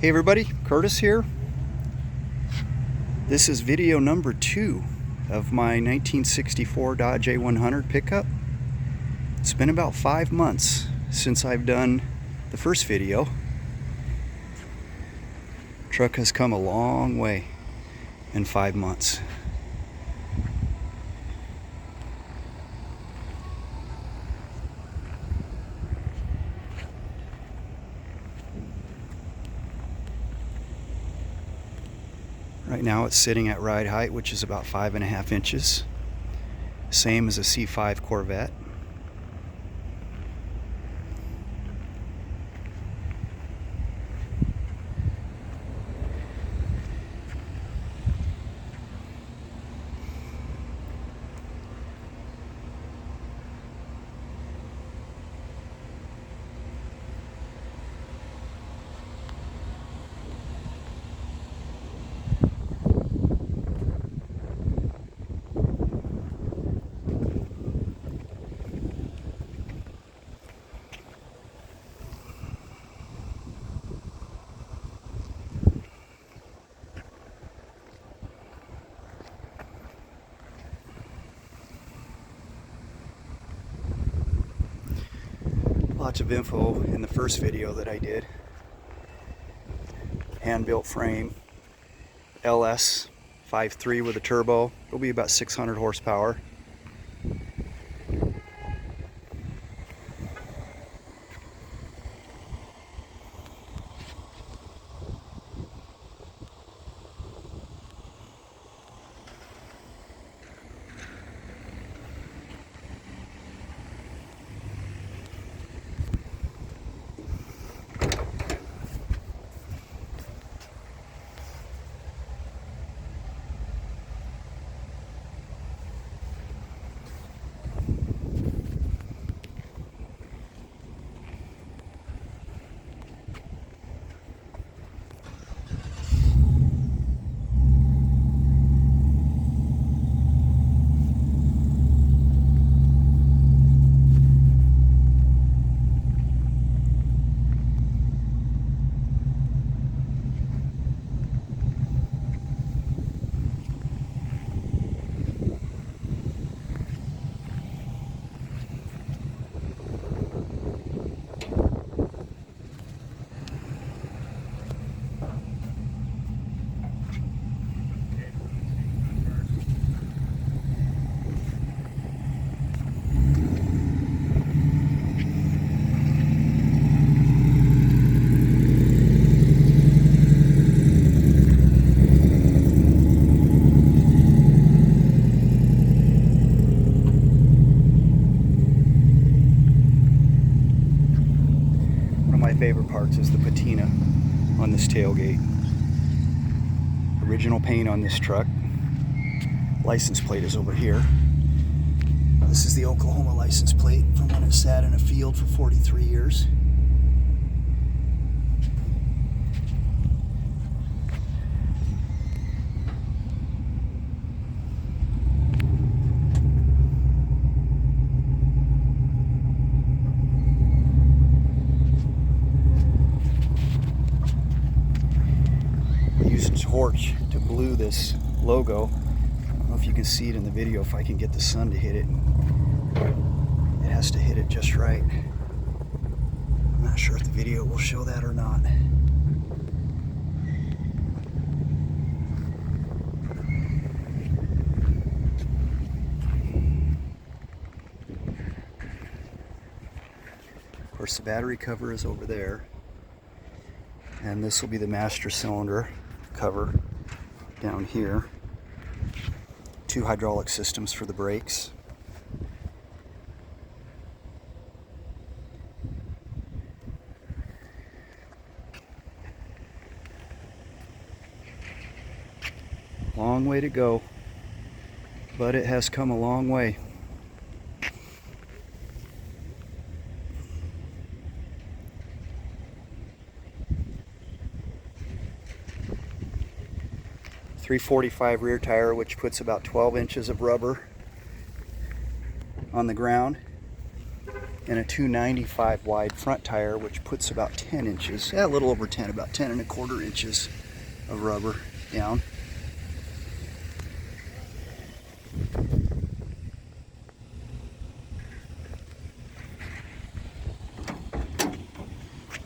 Hey everybody, Curtis here. This is video number 2 of my 1964 Dodge a100 pickup. It's been about 5 months since I've done the first video. Truck has come a long way in 5 months. Right now it's sitting at ride height, which is about 5.5 inches. Same as a C5 Corvette. Lots of info in the first video that I did. Hand-built frame, LS 5.3 with a turbo. It'll be about 600 horsepower. My favorite parts is the patina on this tailgate. Original paint on this truck. License plate is over here. This is the Oklahoma license plate from when it sat in a field for 43 years. Used torch to glue this logo. I don't know if you can see it in the video. If I can get the sun to hit it, it has to hit it just right. I'm not sure if the video will show that or not. Of course, the battery cover is over there, and this will be the master cylinder cover down here. 2 hydraulic systems for the brakes. Long way to go, but it has come a long way. .345 rear tire, which puts about 12 inches of rubber on the ground. and a 295 wide front tire, which puts about 10 inches, a little over 10, about 10 1/4 inches of rubber down.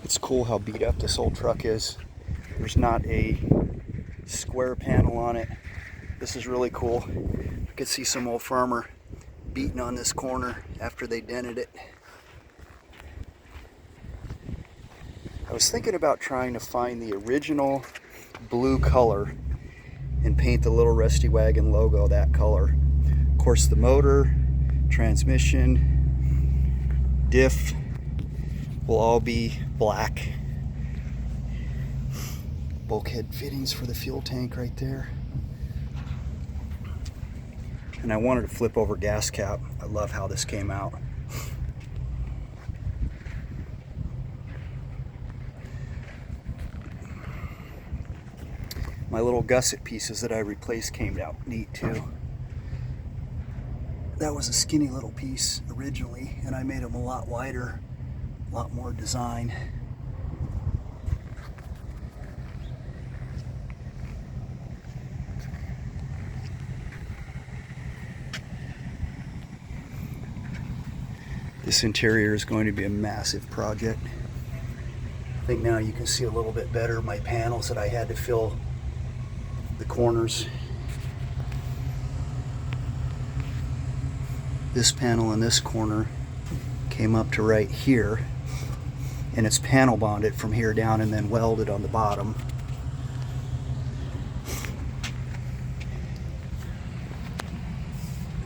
It's cool how beat up this old truck is. There's not a square panel on it. This is really cool. You can see some old farmer beating on this corner after they dented it. I was thinking about trying to find the original blue color and paint the little Rusty Wagon logo that color. Of course, the motor, transmission, diff will all be black. Bulkhead fittings for the fuel tank right there. And I wanted to flip over gas cap. I love how this came out. My little gusset pieces that I replaced came out neat too. That was a skinny little piece originally, and I made them a lot wider, a lot more design. This interior is going to be a massive project. I think now you can see a little bit better my panels that I had to fill the corners. This panel in this corner came up to right here, and it's panel bonded from here down and then welded on the bottom.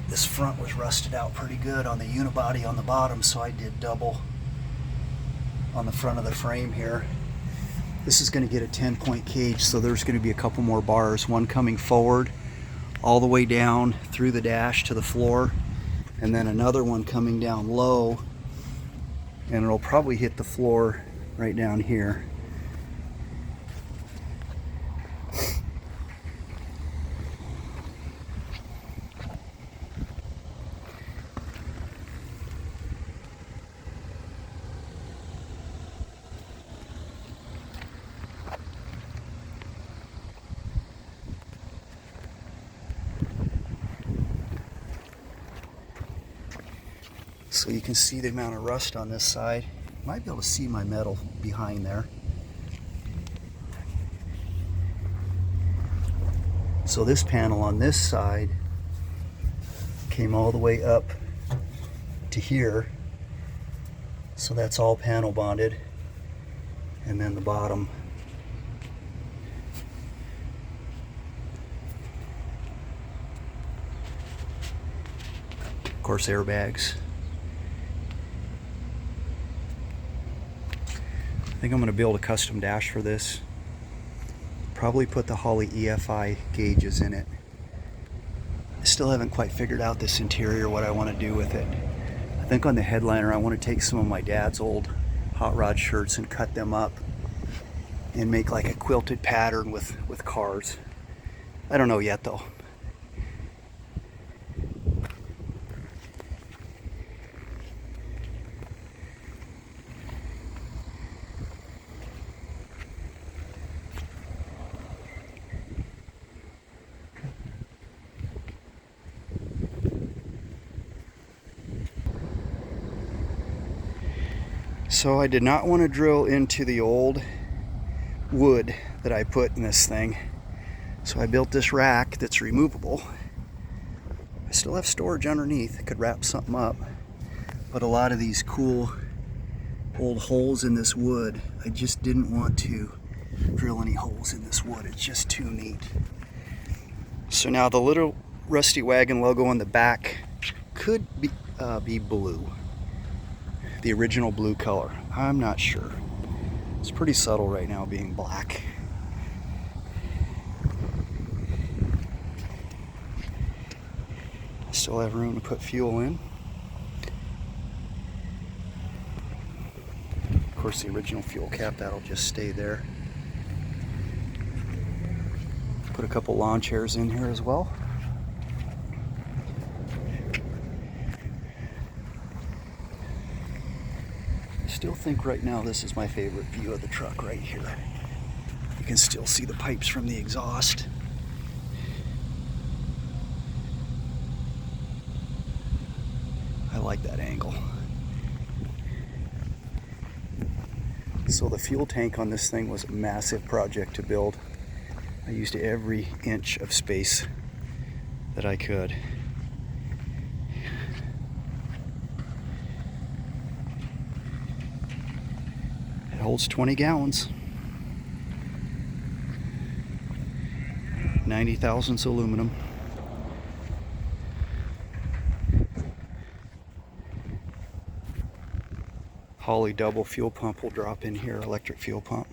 This front was rusted out pretty good on the unibody on the bottom, so I did double on the front of the frame here. This is going to get a 10-point cage, so there's going to be a couple more bars, one coming forward all the way down through the dash to the floor, and then another one coming down low, and it'll probably hit the floor right down here. So you can see the amount of rust on this side. You might be able to see my metal behind there. So this panel on this side came all the way up to here. So that's all panel bonded. And then the bottom. Of course, airbags. I think I'm going to build a custom dash for this. Probably put the Holley EFI gauges in it. I still haven't quite figured out this interior, what I want to do with it. I think on the headliner I want to take some of my dad's old hot rod shirts and cut them up and make like a quilted pattern with cars. I don't know yet though. So I did not want to drill into the old wood that I put in this thing. So I built this rack that's removable. I still have storage underneath. I could wrap something up. But a lot of these cool old holes in this wood, I just didn't want to drill any holes in this wood. It's just too neat. So now the little Rusty Wagon logo on the back could be blue. The original blue color. I'm not sure. It's pretty subtle right now being black. Still have room to put fuel in. Of course, the original fuel cap, that'll just stay there. Put a couple lawn chairs in here as well. still think right now this is my favorite view of the truck right here. You can still see the pipes from the exhaust. I like that angle. So the fuel tank on this thing was a massive project to build. I used every inch of space that I could. It holds 20 gallons. 90 thousandths aluminum. Holley double fuel pump will drop in here, electric fuel pump.